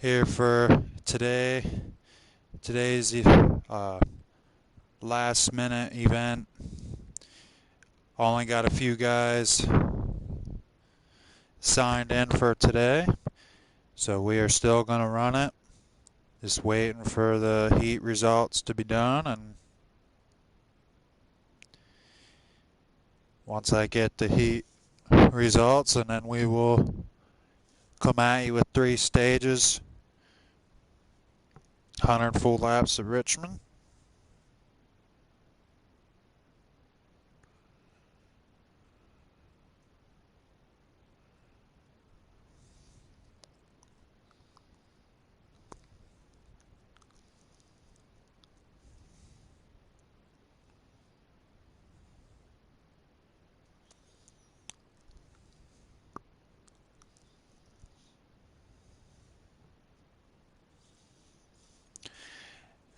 here for today. Today's last minute event. Only got a few guys signed in for today, so we are still going to run it. Just waiting for the heat results to be done, and once I get the heat results, and then we will come at you with 3 stages, 100 full laps of Richmond.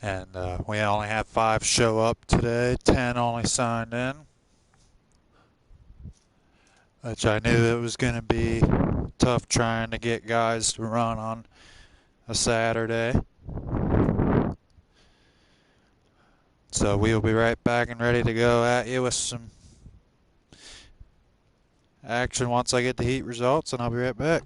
And we only had 5 show up today, 10 only signed in, which I knew it was going to be tough trying to get guys to run on a Saturday. So we'll be right back and ready to go at you with some action once I get the heat results, and I'll be right back.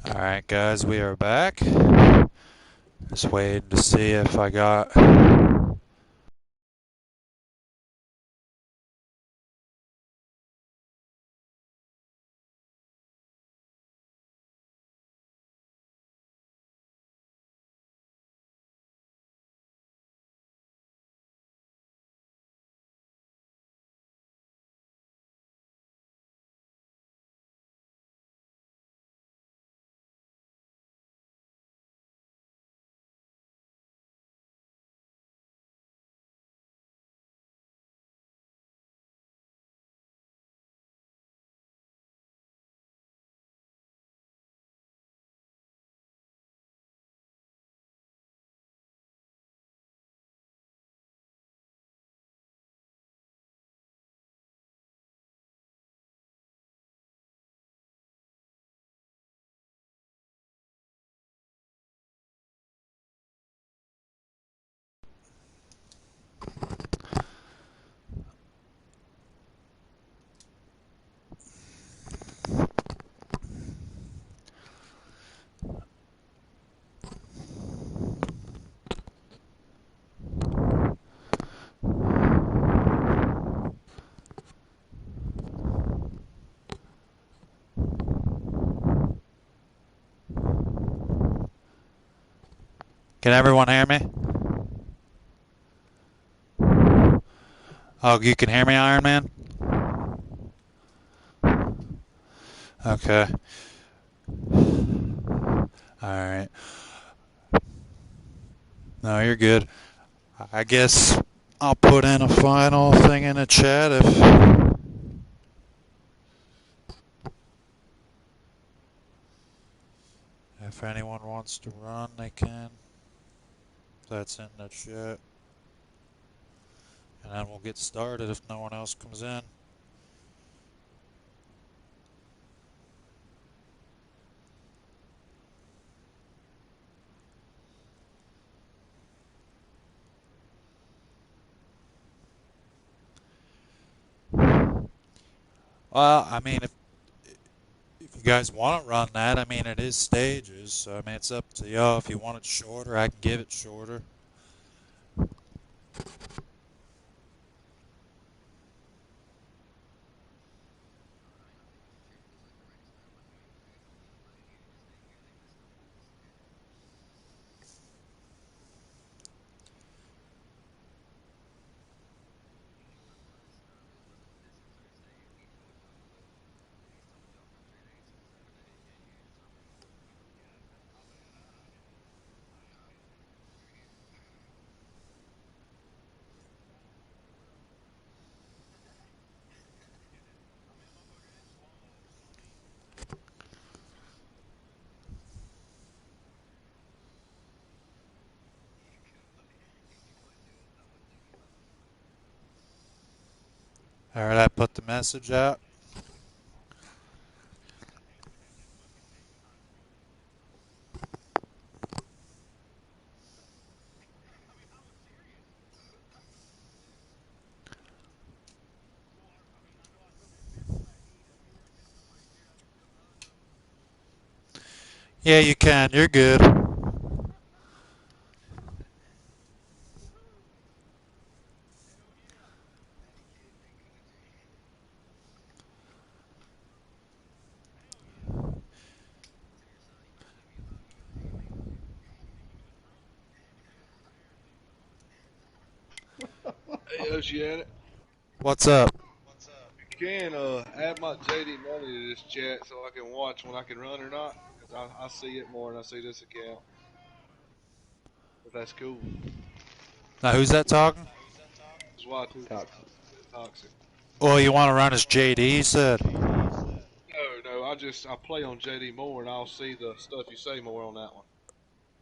Alright guys, we are back. Just waiting to see if I got Can everyone hear me? Oh, you can hear me, Iron Man? Okay. Alright. No, you're good. I guess I'll put in a final thing in the chat if anyone wants to run, they can. That's in the chat. And then we'll get started if no one else comes in. Well, I mean, if you guys want to run that, I mean, it is stages. So, I mean, it's up to y'all. If you want it shorter, I can give it shorter. All right, I put the message out. Yeah, you can. You're good. Hey, Oceanic. What's up? You can add my JD money to this chat so I can watch when I can run or not. Because I see it more than I see this account. If that's cool. Now, who's that talking? That's why I took Toxic. toxic. Oh, you want to run as JD, you said? No, I play on JD more and I'll see the stuff you say more on that one.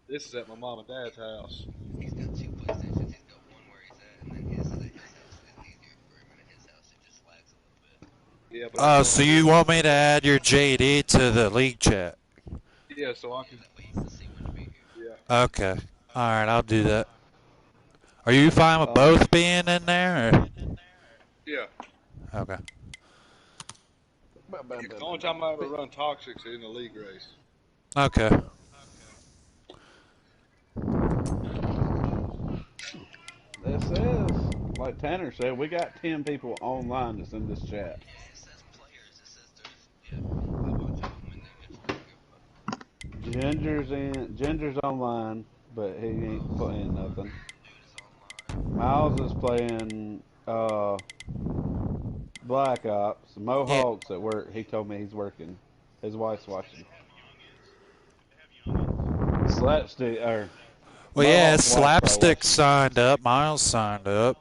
This is at my mom and dad's house. He's got two PlayStations. He's got one where he's at, and then his is at his house. It's easier for him at his house. It just lags a little bit. Yeah, but I Oh, play so on you this. want me to add your JD to the league chat? Yeah, so I Yeah, can. that way you can see when to be here. Yeah. Okay. All right, I'll do that. Are you fine with Um, both being in there? Or? Yeah. Okay. The only time I ever run toxics in the league race. Okay. This is, like Tanner said, we got 10 people online that's in this chat. Yeah, it says players. It says there's a whole bunch of them, and then it's like Ginger's online, but he ain't playing nothing. dude is online. Miles is playing Black Ops. Yeah. Mohawk's at work. He told me he's working. His wife's watching. Slapstick or Well, yeah, Mohawk's wife's probably Slapstick watching. signed up. Miles signed up.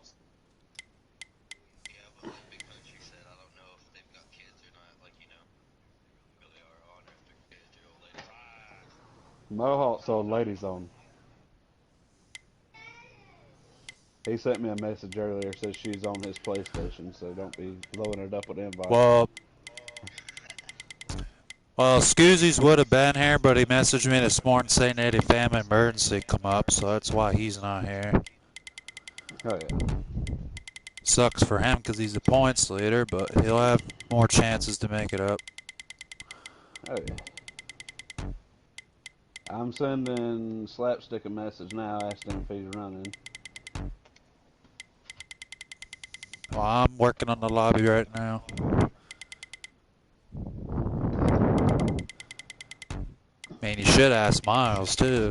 Yeah, but like Big Country said, I don't know if they've got kids or not. Like they really are on if they're kids or old ladies. Mohawk's old ladies on. He sent me a message earlier. Says she's on his PlayStation, so don't be loading it up with invites. Well, Scoozies would have been here, but he messaged me this morning saying that a family emergency come up, so that's why he's not here. Oh yeah. Sucks for him because he's the points leader, but he'll have more chances to make it up. Oh yeah. I'm sending Slapstick a message now, asking if he's running. Well, I'm working on the lobby right now. I mean, you should ask Miles, too.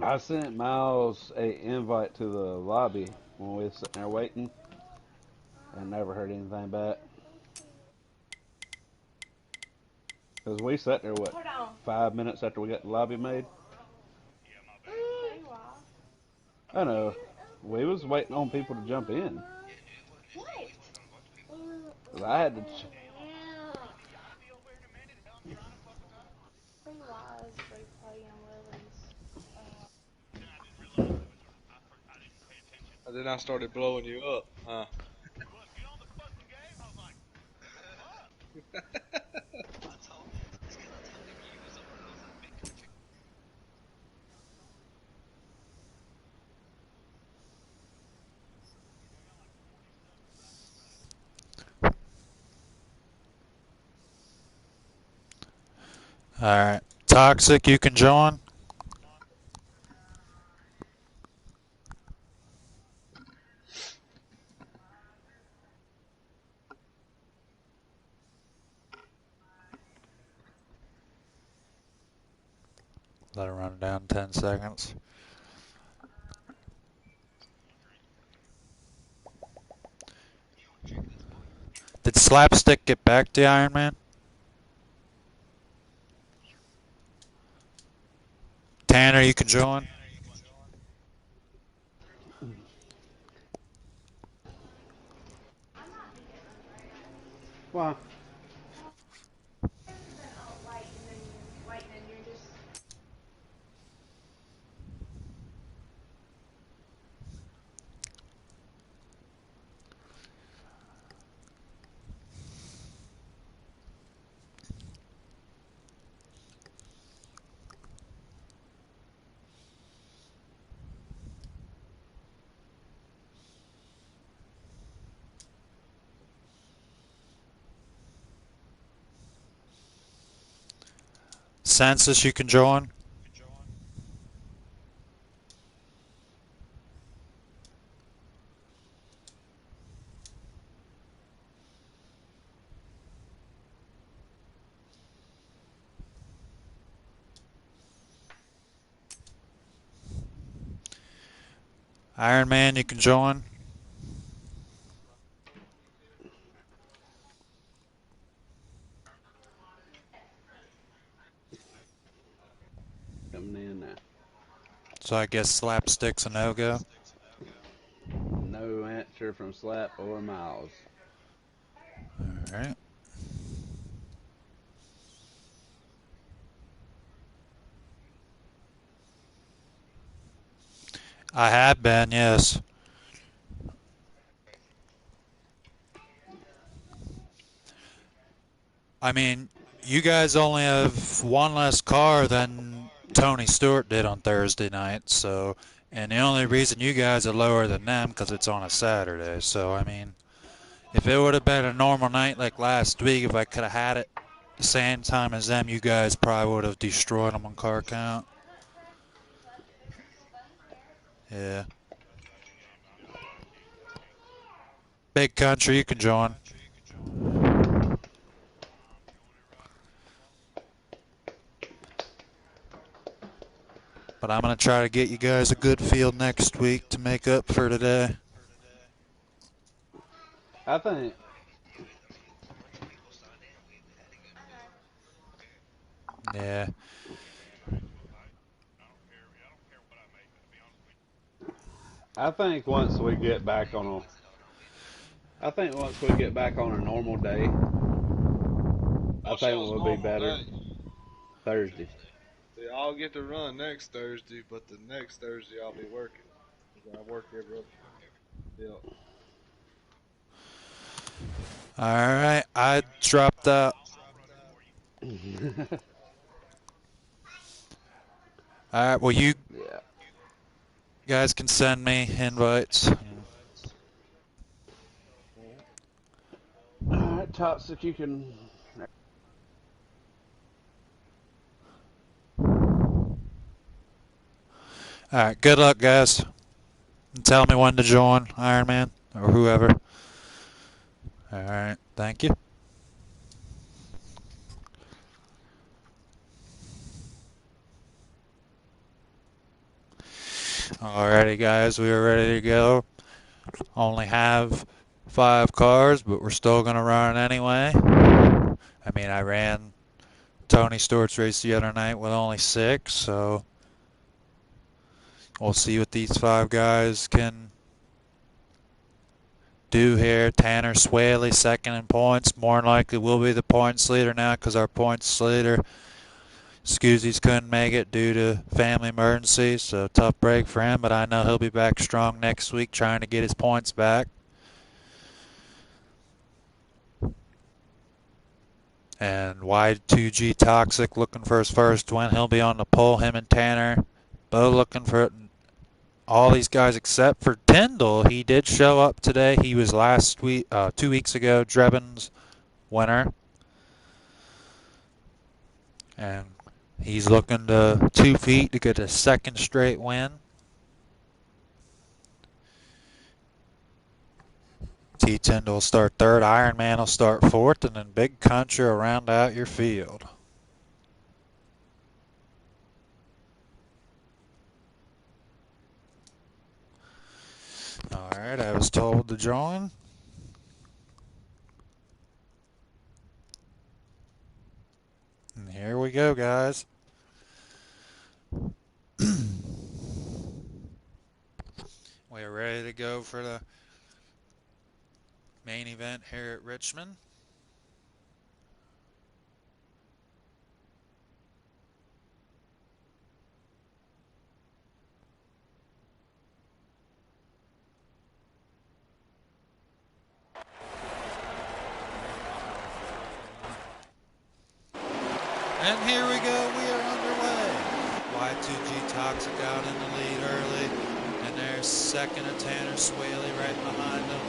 I sent Miles a invite to the lobby when we was sitting there waiting, and never heard anything back. Cause we sat there 5 minutes after we got the lobby made. I know. We was waiting on people to jump in. Yeah, dude, what? He was waiting on a bunch of people. 'Cause I had to. And then I started blowing you up, huh? It's because I told him you was the one that was in big country. All right. Toxic, you can join. Let it run down 10 seconds. You don't drink this, boy. Did Slapstick get back to Iron Man? Tanner, you can join. Why? Census, you can join. Iron Man, you can join. Coming in now. So I guess Slapstick's a no-go. No answer from Slap or Miles. All right. I have been, yes. I mean, you guys only have one less car than Tony Stewart did on Thursday night, so, and the only reason you guys are lower than them because it's on a Saturday. So, I mean, if it would have been a normal night like last week, if I could have had it the same time as them, you guys probably would have destroyed them on car count. Yeah. Big Country, you can join. But I'm going to try to get you guys a good field next week to make up for today. I think Yeah, I mean, a bunch of people signed in. We had a good field. Yeah. I think once we get back Hey, on go a, exit. Oh no, we didn't. I think once we get back on a normal day, I What's think y'all's we'll be normal better day? Thursday. Thursday. See, I'll get to run next Thursday, but the next Thursday I'll be working. 'Cause I work every other. Yeah. All right. I dropped out. All right. Well, you Yeah. guys can send me invites. Mhm. All right, Toxic, you can. All right. Good luck, guys. And tell me when to join Iron Man or whoever. All right. Thank you. Alrighty, guys. We are ready to go. Only have 5 cars, but we're still going to run anyway. I mean, I ran Tony Stewart's race the other night with only 6, so We'll see what these 5 guys can do here. Tanner Swaley, second in points. More than likely will be the points leader now because our points leader, Scoozies, couldn't make it due to family emergency. So tough break for him, but I know he'll be back strong next week trying to get his points back. And Y2G Toxic looking for his first win. He'll be on the pole. Him and Tanner both looking for it. All these guys except for Tyndall. He did show up today. He was last week, 2 weeks ago, Drebin's winner. And he's looking to 2 feet to get a second straight win. T. Tyndall will start third. Iron Man will start fourth. And then Big Country will round out your field. Alright, I was told to join. And here we go, guys. We're ready to go for the main event here at Richmond. And here we go, we are underway. Y2G Toxic out in the lead early. And there's second of Tanner Swaley right behind him.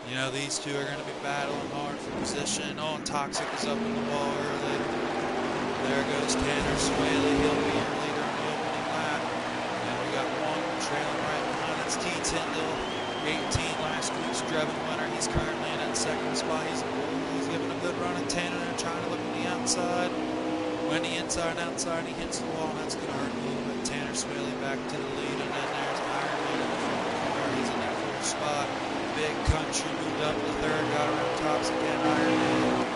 You know, these two are going to be battling hard for position. Oh, and Toxic is up in the wall early. There goes Tanner Swaley. He'll be your leader in the opening lap. And we got one trailing right behind. It's T. Tyndall, 18, last week's Drebin winner. He's currently in that second spot. He's giving a good run at Tanner and trying to look on the outside. When the inside and outside, he hits the wall, and that's going to hurt a little bit. Tanner Swaley back to the lead, and then there's Iron Man in the front car. He's in that fourth spot. Big Country moved up to third, got around Toxic and Iron Man.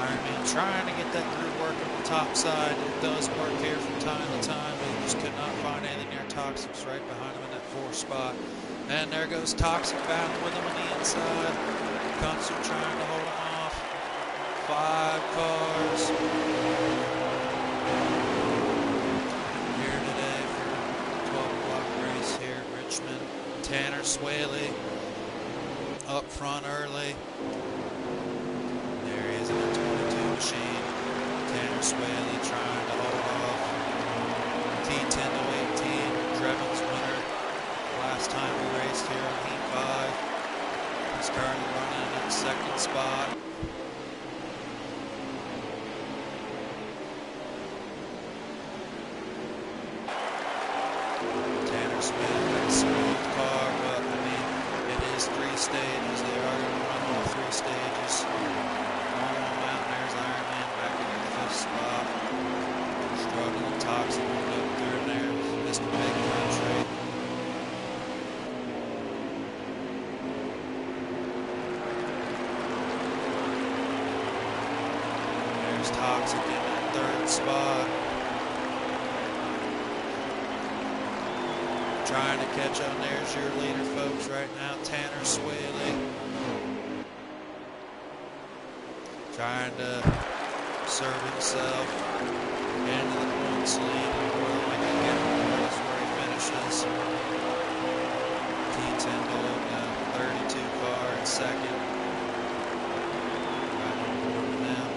Iron Man trying to get that group work on the top side. It does work here from time to time, but he just could not find anything near Toxic's right behind him in that fourth spot. And there goes Toxic battling with him on the inside. Country trying to hold him off. 5 cars here today for the 12 o'clock race here at Richmond. Tanner Swaley up front early. There he is in the 22 machine. Tanner Swaley trying to hold off. T. Tyndall 18, Drebin's winner. Last time we raced here on Heat 5. He's currently running in that second spot. Smooth car, but I mean, it is 3 stages. They are going to run all 3 stages. On mountain, there's Iron Man back in the 5th spot. Struggling, Toxic moved up through there. Mr. Big Country. There's Toxic in that 3rd spot. Trying to catch on. There's your leader, folks, right now, Tanner Swaley. Trying to serve himself into the points lead. More than likely get him to where he finishes. T. Tyndall in the 32 car in second. Right on board with them.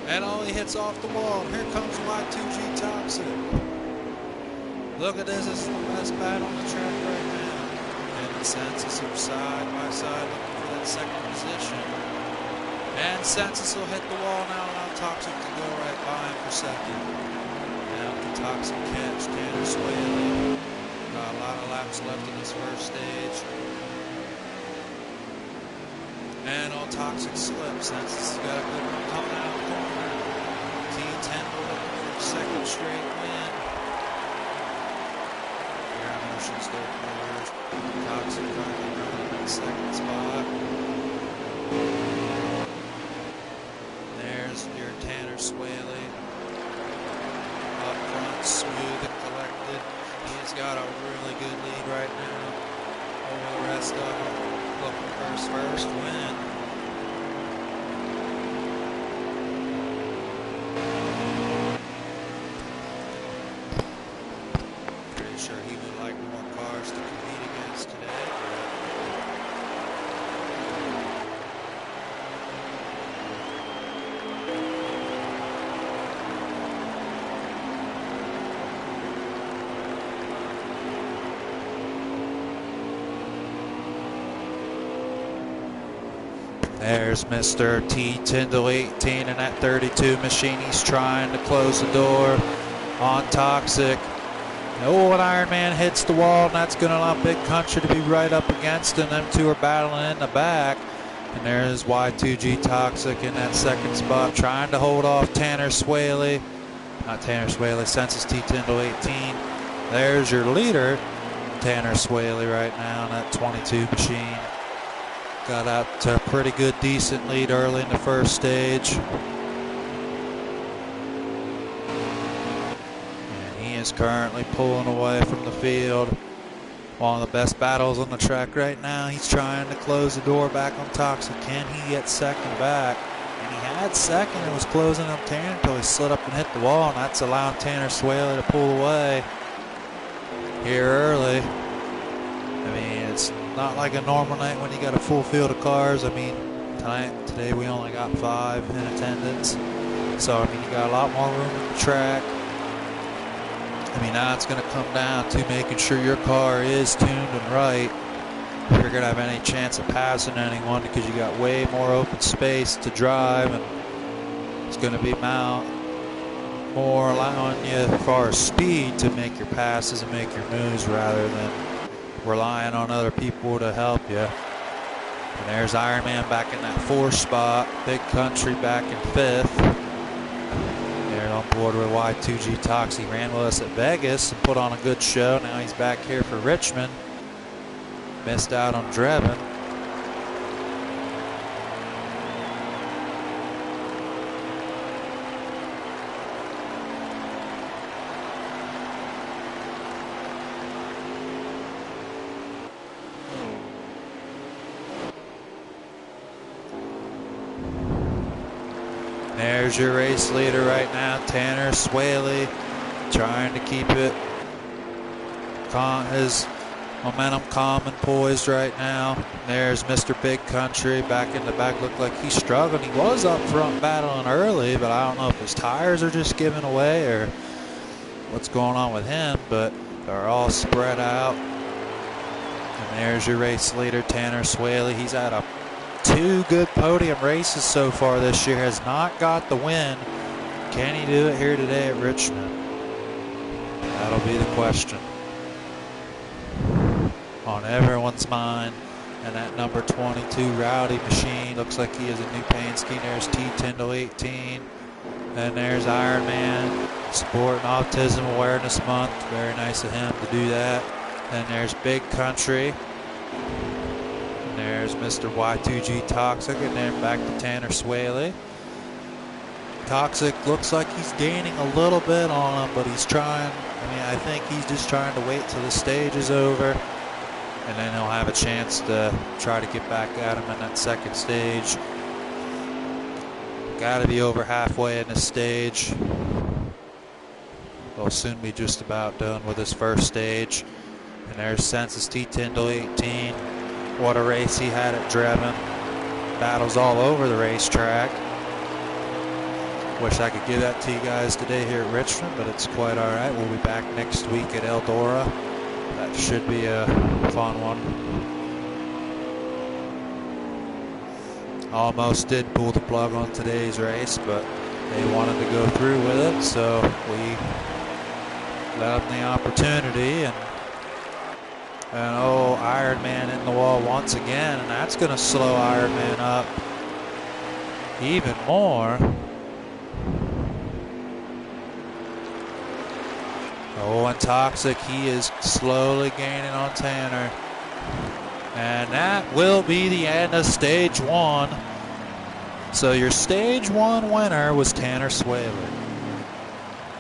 And all he hits off the wall. Here comes Y2G Toxic. Look at this. This is the best battle on the track right now. And the Census are side by side looking for that second position. And Census will hit the wall now. Allow Toxic to go right by him for second. Now the Toxic catch. Tanner Swaley. Got a lot of laps left in this first stage. And all Toxic slips. Census has got a good run coming out of the corner. straight win. Air motions there, quarters. Toxic currently running in second spot. There's your Tanner Swaley. Up front, smooth and collected. He's got a really good lead right now over the rest of them. Looking for his first win. Pretty sure he would like more cars to compete against today. There's Mr. T. Tyndall 18 in that 32 machine. He's trying to close the door on Toxic. Oh, an Iron Man hits the wall, and that's going to allow Big Country to be right up against him. Them two are battling in the back. And there's Y2G Toxic in that second spot, trying to hold off Tanner Swaley. Not Tanner Swaley, Census T. Tyndall 18. There's your leader, Tanner Swaley, right now in that 22 machine. Got out to a pretty good, decent lead early in the first stage. And he is currently pulling away from the field. One of the best battles on the track right now. He's trying to close the door back on Toxic. Can he get second back? And he had second and was closing up Tanner until he slid up and hit the wall. And that's allowing Tanner Swaley to pull away here early. I mean, it's not like a normal night when you got a full field of cars. I mean, today we only got 5 in attendance. So, I mean, you got a lot more room in the track. I mean, now it's going to come down to making sure your car is tuned and right if you're going to have any chance of passing anyone, because you got way more open space to drive, and it's going to be more allowing you as far as speed to make your passes and make your moves rather than relying on other people to help you. And there's Iron Man back in that 4th spot. Big Country back in 5th. They're on board with Y2G Tox. He ran with us at Vegas and put on a good show. Now he's back here for Richmond. Missed out on Drebin. There's your race leader right now, Tanner Swaley, trying to keep it his momentum calm and poised right now. There's Mr. Big Country back in the back. Looked like he's struggling. He was up front battling early, but I don't know if his tires are just giving away or what's going on with him, but they're all spread out. And there's your race leader, Tanner Swaley. He's had 2 good podium races so far this year. Has not got the win. Can he do it here today at Richmond? That'll be the question on everyone's mind. And that number 22 Rowdy machine looks like he has a new paint scheme. There's T. Tyndall 18. And there's Iron Man supporting Autism Awareness Month. Very nice of him to do that. And there's Big Country. There's Mr. Y2G Toxic, and then back to Tanner Swaley. Toxic looks like he's gaining a little bit on him, but he's trying. I mean, I think he's just trying to wait till the stage is over, and then he'll have a chance to try to get back at him in that second stage. Got to be over halfway in the stage. They'll soon be just about done with this first stage. And there's Census T. Tyndall 18. What a race he had at Drebin. Battles all over the racetrack. Wish I could give that to you guys today here at Richmond, but it's quite all right. We'll be back next week at Eldora. That should be a fun one. Almost did pull the plug on today's race, but they wanted to go through with it, so we let them the opportunity. And oh, Iron Man in the wall once again, and that's going to slow Iron Man up even more. Oh, and Toxic, he is slowly gaining on Tanner. And that will be the end of stage 1. So your stage 1 winner was Tanner Swaley.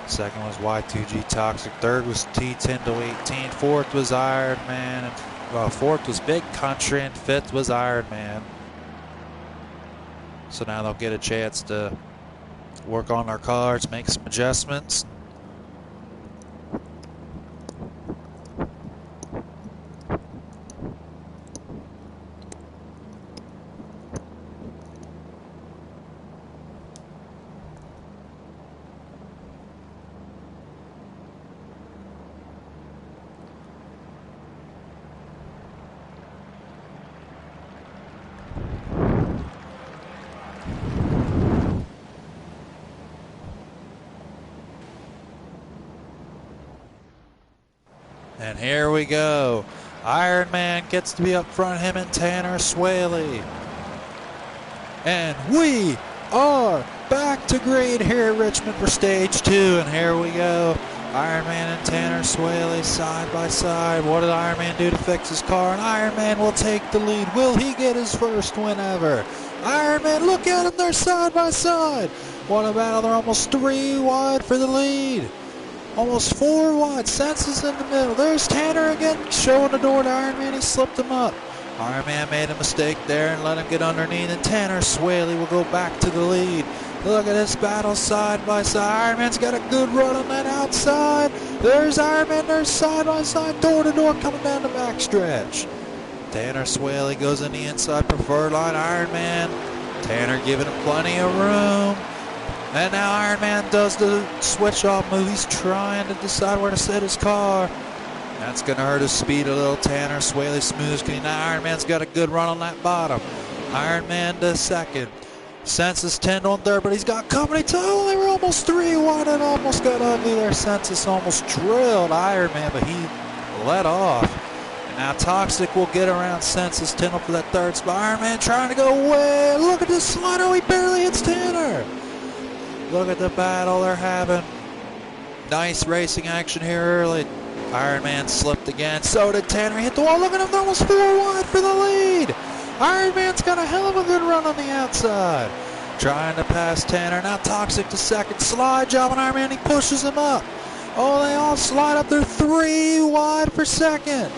Second was Y2G Toxic. Third was T10-18. Fourth was Iron Man. And, fourth was Big Country. And fifth was Iron Man. So now they'll get a chance to work on their cars, make some adjustments. And here we go. Iron Man gets to be up front, him and Tanner Swaley. And we are back to green here at Richmond for stage 2. And here we go. Iron Man and Tanner Swaley side by side. What did Iron Man do to fix his car? And Iron Man will take the lead. Will he get his first win ever? Iron Man, look at them. They're side by side. What a battle. They're almost 3 wide for the lead. Almost 4 wide. Senses in the middle. There's Tanner again, showing the door to Iron Man. He slipped him up. Iron Man made a mistake there and let him get underneath. And Tanner Swaley will go back to the lead. Look at this battle side by side. Iron Man's got a good run on that outside. There's Iron Man. There's side by side, door to door, coming down the backstretch. Tanner Swaley goes in the inside preferred line. Iron Man. Tanner giving him plenty of room. And now Iron Man does the switch off move. He's trying to decide where to set his car. That's going to hurt his speed a little. Tanner Swaley smooth. Now Iron Man's got a good run on that bottom. Iron Man to second. Sensus 10 on third, but he's got company too. They were almost 3 wide and almost got ugly there. Sensus almost drilled Iron Man, but he let off. And now Toxic will get around Sensus 10 up for that third spot. Iron Man trying to go away. Look at this slider. He barely hits Tanner. Look at the battle they're having. Nice racing action here early. Iron Man slipped again. So did Tanner. He hit the wall. Look at him. They're almost 4 wide for the lead. Iron Man's got a hell of a good run on the outside. Trying to pass Tanner. Now Toxic to second. Slide job on Iron Man. He pushes him up. Oh, they all slide up. They're 3 wide for second.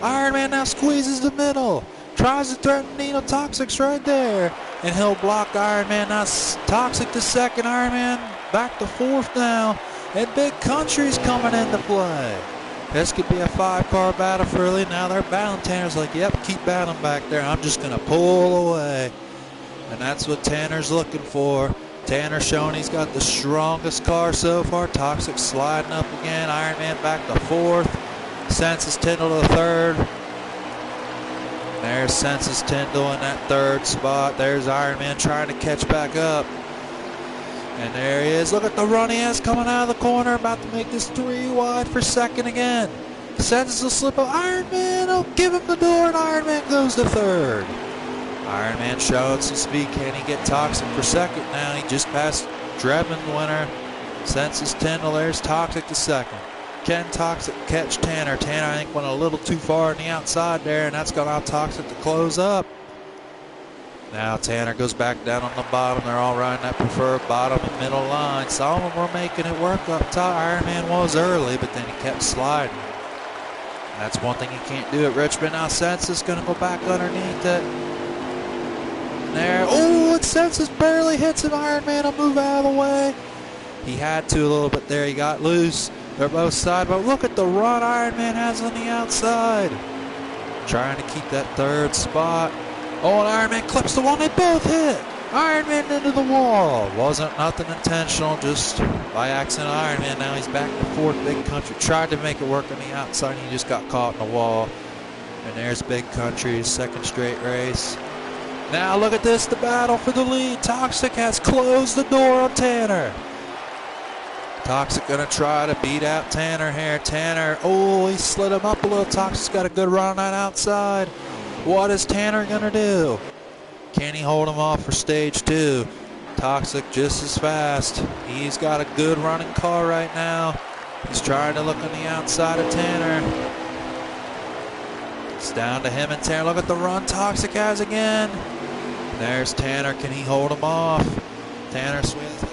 Iron Man now squeezes the middle. Tries to threaten Nino. Toxic's right there. And he'll block Iron Man. Now Toxic to second. Iron Man back to fourth now. And Big Country's coming into play. This could be a 5-car battle for early. Now they're battling. Tanner's like, yep, keep battling back there. I'm just going to pull away. And that's what Tanner's looking for. Tanner showing he's got the strongest car so far. Toxic sliding up again. Iron Man back to fourth. Sensus Tyndall to third. There's Sensus Tyndall in that third spot. There's Iron Man trying to catch back up. And there he is. Look at the run he has coming out of the corner. About to make this 3 wide for second again. Sensus will slip up. Iron Man will give him the door, and Iron Man goes to third. Iron Man showing some speed. Can he get Toxic for second now? He just passed Drebin winner. Sensus Tyndall. There's Toxic to second. Can Toxic catch Tanner? Tanner, I think, went a little too far on the outside there, and that's going to allow Toxic to close up. Now Tanner goes back down on the bottom. They're all riding that preferred bottom and middle line. Some of them were making it work up top. Iron Man was early, but then he kept sliding. That's one thing he can't do at Richmond. Now Sensus going to go back underneath it. There. Oh, and Sensus barely hits him. Iron Man will move out of the way. He had to a little bit there. He got loose. They're both side, but look at the run Iron Man has on the outside. Trying to keep that third spot. Oh, and Iron Man clips the wall. They both hit. Iron Man into the wall. Wasn't nothing intentional, just by accident. Iron Man now he's back to fourth. Big Country tried to make it work on the outside. He just got caught in the wall. And there's Big Country's second straight race. Now look at this, the battle for the lead. Toxic has closed the door on Tanner. Toxic gonna try to beat out Tanner here. Tanner, oh, he slid him up a little. Toxic's got a good run on that outside. What is Tanner gonna do? Can he hold him off for stage 2? Toxic just as fast. He's got a good running car right now. He's trying to look on the outside of Tanner. It's down to him and Tanner. Look at the run Toxic has again. There's Tanner. Can he hold him off? Tanner Swift.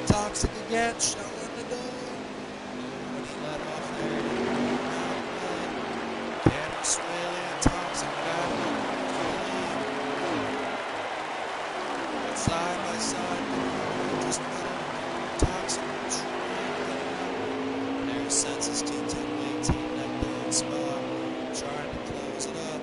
Toxic again, showing the door. When he let off there, Tanner Swaley and Toxic back side by side. Just Toxic trying. There's Census 210 maintain that big spot, trying to close it up.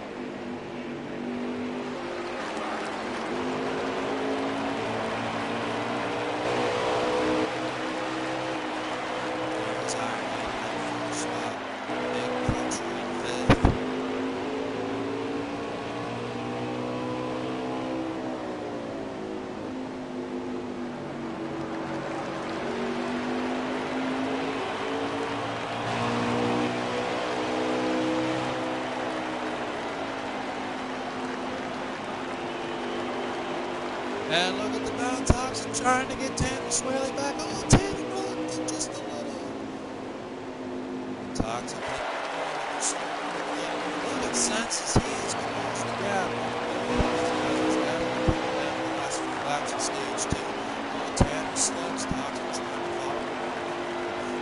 And look at the Mount Toxic trying to get Tanner Swaley back. Oh, Tanner blocked it just a little. Toxic. Look at Census. He is closing the gap. Last few laps of stage 2. Oh, Tanner slips. Toxic trying to follow.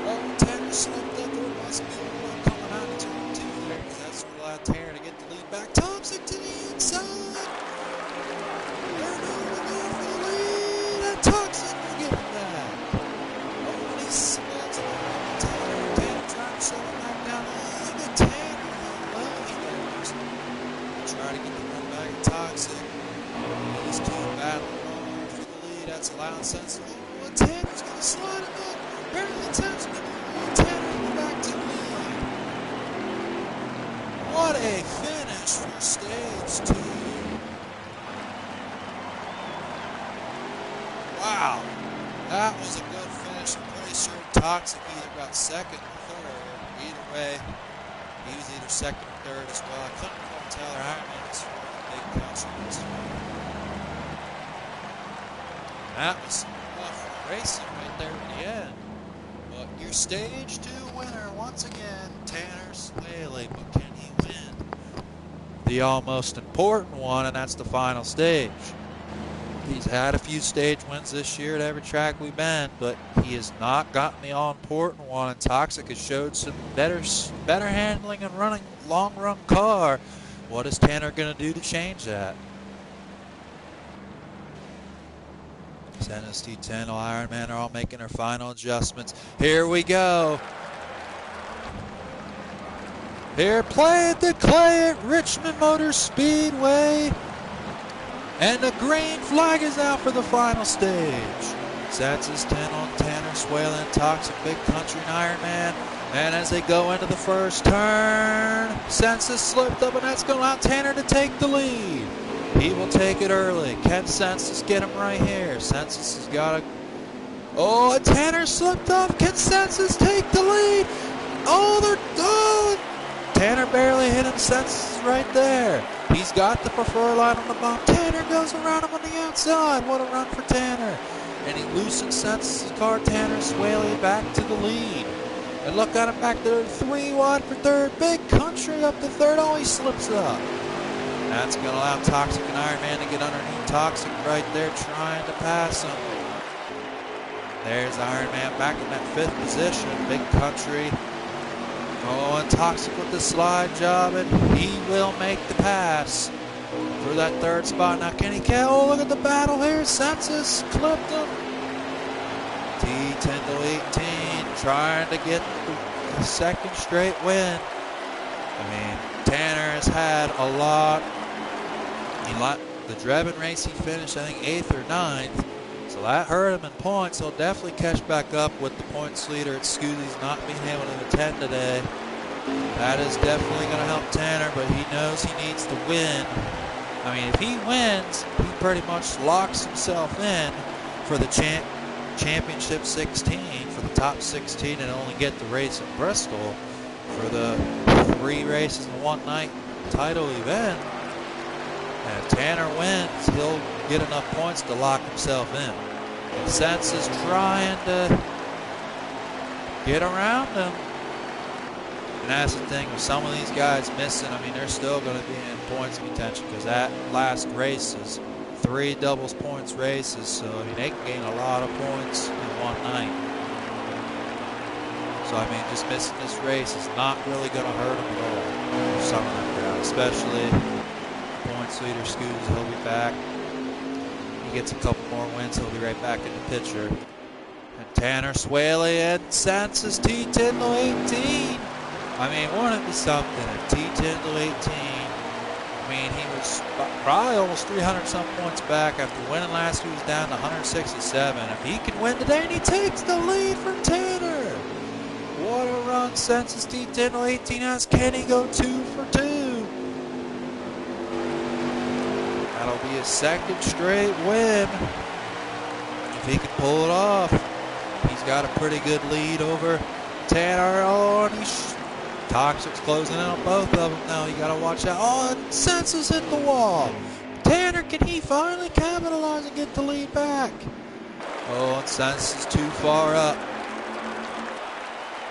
Oh, Tanner slipped up. There must be one coming out of turn 2 there, because that's what allowed Tanner to get the lead back. Toxic to the inside. Toxic will get him back. Oh, and he smells it. Tanner trying to shut him back down. Oh, look at Tanner. Well, he goes. Try to get the run back at Toxic. These two battling on for the lead. That's allowing sense. Oh, and Tanner's going to slide him up. Barely touching him. Oh, Tanner back to the lead. What a finish for stage 2. Wow, that was a good finish. I'm pretty sure Toxic either got second or third. Either way, he was either second or third as well. I couldn't quite tell. Ironman's big countries. That was some rough racing right there at the end. But your stage 2 winner once again, Tanner Swaley. But can he win the almost important one, and that's the final stage? He's had a few stage wins this year at every track we've been, but he has not gotten the all-important one, and Toxic has showed some better handling and running long-run car. What is Tanner going to do to change that? Tennessee 10 Ironman are all making their final adjustments. Here we go. Here, play at the clay at Richmond Motor Speedway. And the green flag is out for the final stage. Census 10 on Tanner Swaley and Toxic Big Country and Ironman. And as they go into the first turn, Census slipped up, and that's going to allow Tanner to take the lead. He will take it early. Can Census get him right here? Census has got a... Oh, and Tanner slipped up. Can Census take the lead? Oh, Tanner barely hit him. Census is right there. He's got the preferred line on the bump. Tanner goes around him on the outside. What a run for Tanner. And he loosens Census' car. Tanner Swaley back to the lead. And look at him back there, 3 wide for third. Big Country up to third. Oh, he slips up. That's going to allow Toxic and Iron Man to get underneath Toxic right there, trying to pass him. There's Iron Man back in that 5th position. Big Country. Oh, and Toxic with the slide job, and he will make the pass for that 3rd spot. Now, can he catch? Oh, look at the battle here. Census clipped him. T10 to 18, trying to get the 2nd straight win. I mean, Tanner has had a lot. The Drebin race he finished, I think, 8th or 9th. So that hurt him in points. He'll definitely catch back up with the points leader at Scoozy's not being able to attend today. That is definitely going to help Tanner, but he knows he needs to win. I mean, if he wins, he pretty much locks himself in for the Championship 16, for the top 16, and only get the race at Bristol for the 3 races in one night title event. And if Tanner wins, he'll get enough points to lock himself in. Census trying to get around him. And that's the thing with some of these guys missing. I mean, they're still going to be in points contention because that last race is 3 doubles points races. So, I mean, they can gain a lot of points in one night. So, I mean, just missing this race is not really going to hurt them at all for some of them guys, especially points leader Scooz. He'll be back. He gets a couple more wins, he'll be right back in the picture. And Tanner Swaley and Census T10 to 18. I mean, wouldn't it be something if T10 to 18, I mean, he was probably almost 300-some points back after winning last week. He was down to 167. If he can win today, and he takes the lead from Tanner. What a run Census T10 to 18 has. Can he go 2 for 2? That'll be his 2nd straight win. If he can pull it off. He's got a pretty good lead over Tanner. Oh, and Toxic's closing in on both of them now. You got to watch out. Oh, and Census hit the wall. Tanner, can he finally capitalize and get the lead back? Oh, and Census is too far up.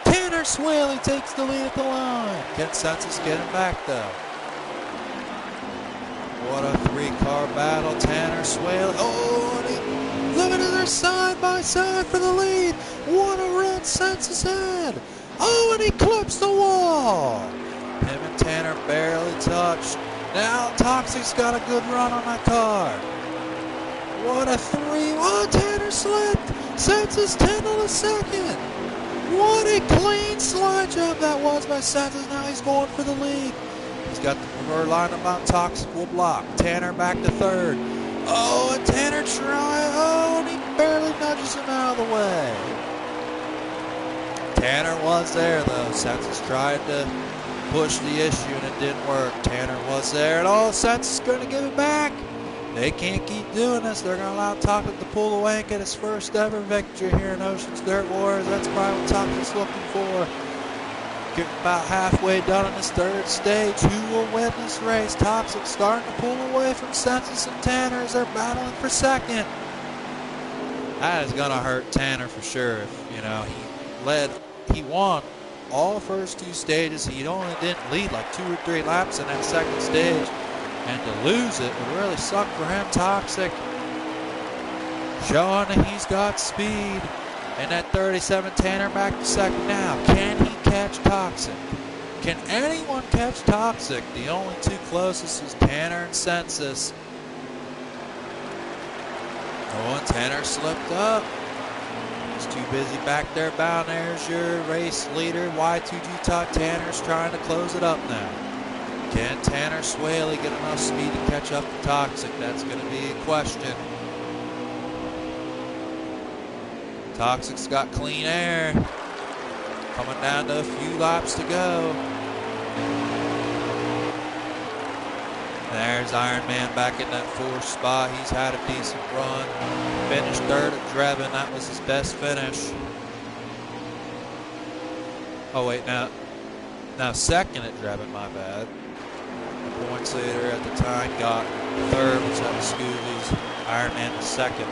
Tanner Swaley takes the lead at the line. Can Census get him back, though? What a 3-car battle. Tanner Swaley. Oh, and look at it. They're side by side for the lead. What a run Census had. Oh, and he clips the wall. Him and Tanner barely touched. Now Toxic's got a good run on that car. What a 3. Oh, Tanner slipped. Census 10 on the 2nd. What a clean slide job that was by Census. Now he's going for the lead. He's got the preferred line about Toxic will block. Tanner back to 3rd. Oh, and Tanner try. Oh, and he barely nudges him out of the way. Tanner was there, though. Census tried to push the issue, and it didn't work. Tanner was there, and oh, Census is going to give it back. They can't keep doing this. They're going to allow Toxic to pull away and get his first ever victory here in Ocean's Dirt Wars. That's probably what Toxic's looking for. Getting about halfway done on this 3rd stage. Who will win this race? Toxic starting to pull away from Census and Tanner as they're battling for 2nd. That is going to hurt Tanner for sure. If, he won all first 2 stages. He only didn't lead like 2 or 3 laps in that 2nd stage. And to lose it would really suck for him. Toxic showing that he's got speed. And that 37 Tanner back to 2nd now. Can he catch Toxic? Can anyone catch Toxic? The only 2 closest is Tanner and Census. Oh, and Tanner slipped up. He's too busy back there bound. There's your race leader, Y2G Top. Tanner's trying to close it up now. Can Tanner Swaley get enough speed to catch up to Toxic? That's going to be a question. Toxic's got clean air. Coming down to a few laps to go. There's Iron Man back in that 4th spot. He's had a decent run. Finished 3rd at Drebin. That was his best finish. Oh wait, now 2nd at Drebin, my bad. The points leader at the time got 3rd, which that was Scooby's. Iron Man was 2nd.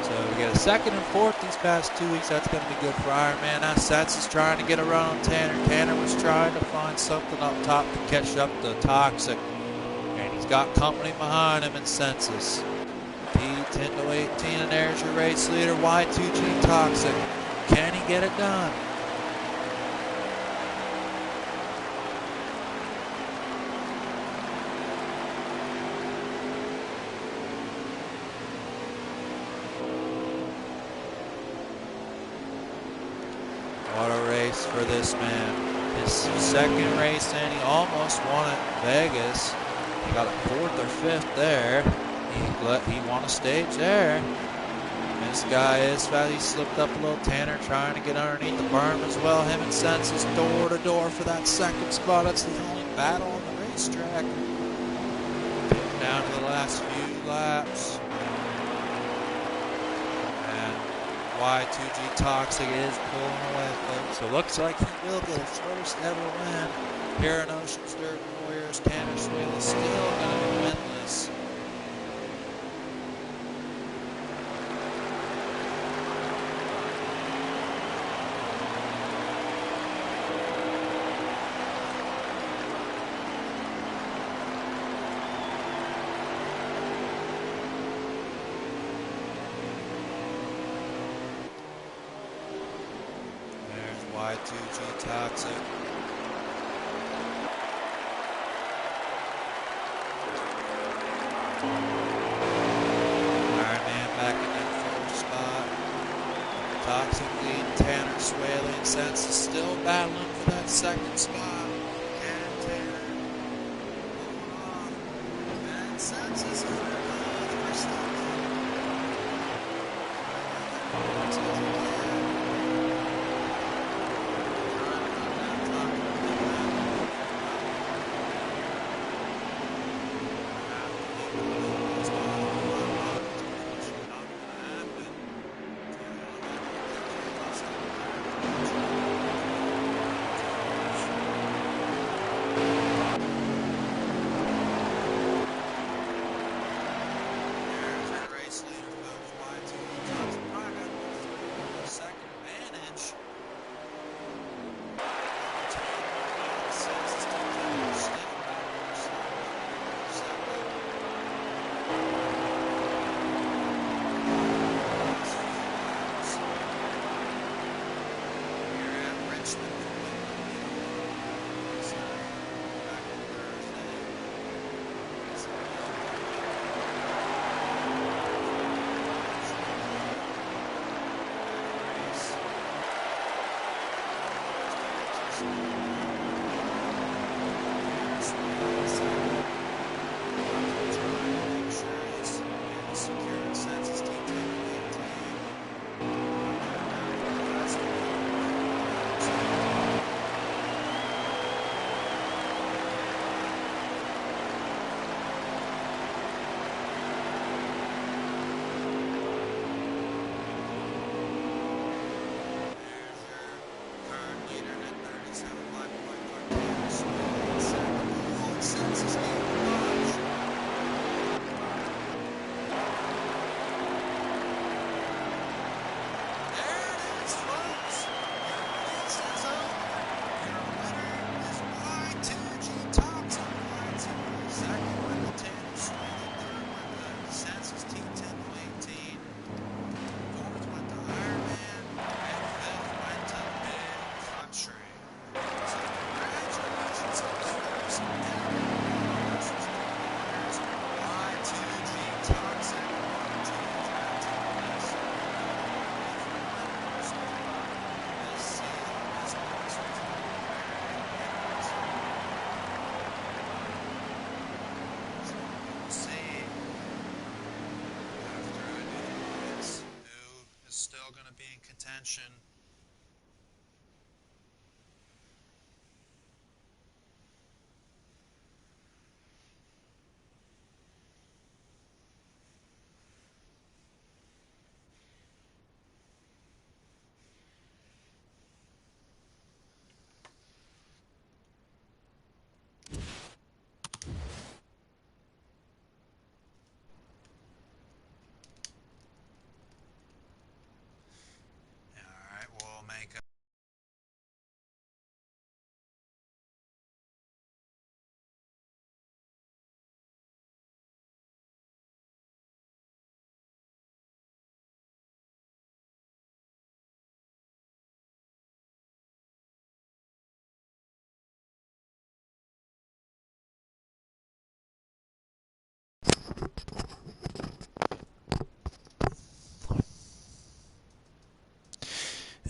So we get a 2nd and 4th these past 2 weeks. That's going to be good for Iron Man. Now Sets is trying to get a run on Tanner. Tanner was trying to find something up top to catch up to Toxic. And he's got company behind him in Census. P10 to 18, and there's your race leader, Y2G Toxic. Can he get it done? What a race for this man. His 2nd race, and he almost won at Vegas. He got a 4th or 5th there. He won a stage there. This guy is fast. He slipped up a little. Tanner trying to get underneath the berm as well. Him and Census door to door for that 2nd spot. That's the only battle on the racetrack. Down to the last few laps. And Y2G Toxic is pulling away, folks. So looks like he will get his first ever win here in Ocean's Dirt Warriors. Tanner Swale is still going to be winless. Y2G Toxic. Iron Man back in that 4th spot. Toxic lead, Tanner Swaley. Census still battling for that 2nd spot. Can Tanner hold on? And Census is still going to be in contention.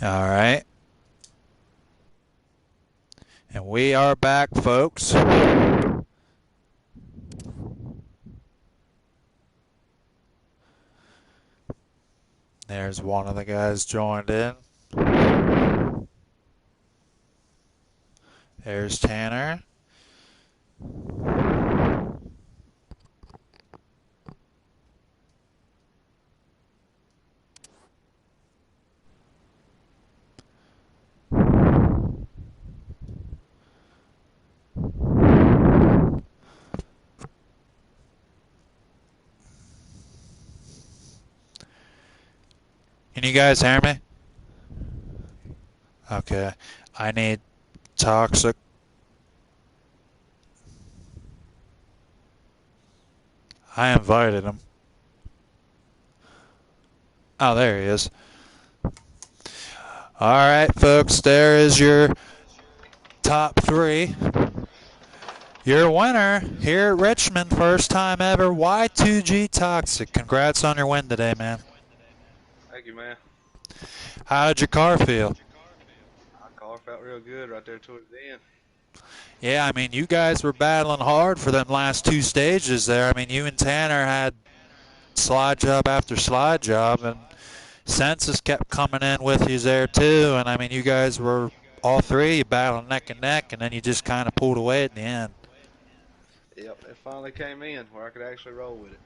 All right. And we are back, folks. There's one of the guys joined in. There's Tanner. Can you guys hear me? Okay. I need Toxic. I invited him. Oh, there he is. All right, folks, there is your top three. Your winner here at Richmond, first time ever, Y2G Toxic. Congrats on your win today, man. Thank you, man. How did your car feel? My car felt real good right there towards the end. Yeah, I mean, you guys were battling hard for them last two stages there. I mean, you and Tanner had slide job after slide job, and Census kept coming in with you there too. And I mean, you guys were all three battling neck and neck, and then you just kind of pulled away at the end. Yep, it finally came in where I could actually roll with it.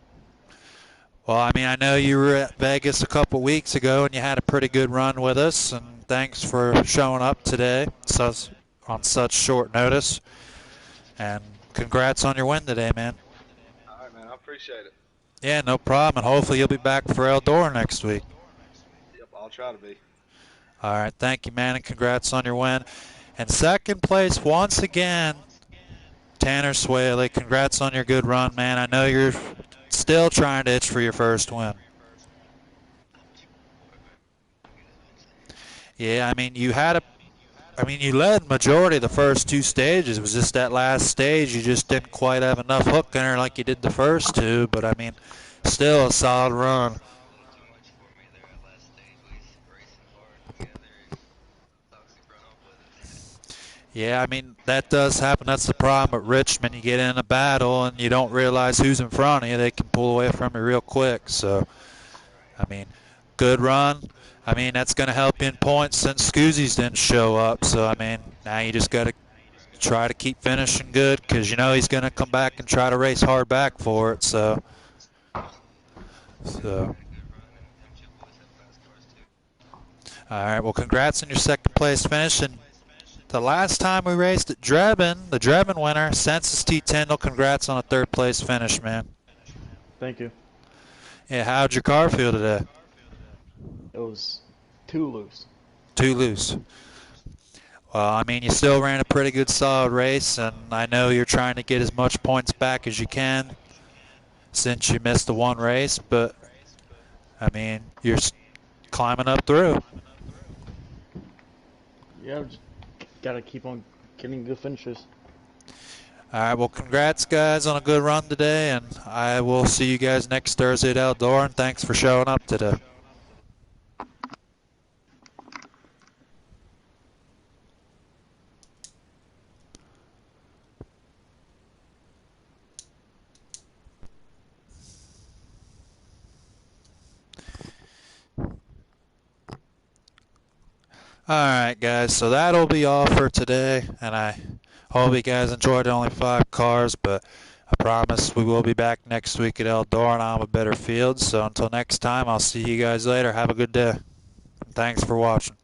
Well, I mean, I know you were at Vegas a couple weeks ago, and you had a pretty good run with us. And thanks for showing up today on such short notice. And congrats on your win today, man. All right, man. I appreciate it. Yeah, no problem. And hopefully you'll be back for Eldora next week. Yep, I'll try to be. All right, thank you, man, and congrats on your win. And second place, once again, Tanner Swaley. Congrats on your good run, man. I know you're still trying to itch for your first win. Yeah, I mean, you led majority of the first two stages. It was just that last stage you just didn't quite have enough hook in her like you did the first two. But I mean, still a solid run. Too much for me there at last stage. We racing hard together. Toxic run off with it. Yeah, I mean, that does happen. That's the problem at Richmond. You get in a battle and you don't realize who's in front of you. They can pull away from you real quick. So, I mean, good run. I mean, that's going to help you in points since Scoozy's didn't show up. So, I mean, now you just got to try to keep finishing good because you know he's going to come back and try to race hard back for it. So. All right, well, congrats on your second place finish. And the last time we raced at Drebin, the Drebin winner, Census T. Tyndall, congrats on a third place finish, man. Thank you. Yeah, how'd your car feel today? It was too loose. Too loose. Well, I mean, you still ran a pretty good solid race, and I know you're trying to get as much points back as you can since you missed the one race, but, I mean, you're climbing up through. Yeah, just gotta keep on getting good finishes. All right, well, congrats, guys, on a good run today, and I will see you guys next Thursday at Eldora, and thanks for showing up today. Alright guys, so that'll be all for today, and I hope you guys enjoyed only 5 cars, but I promise we will be back next week at Eldora and I'll have a better field, so until next time, I'll see you guys later. Have a good day. Thanks for watching.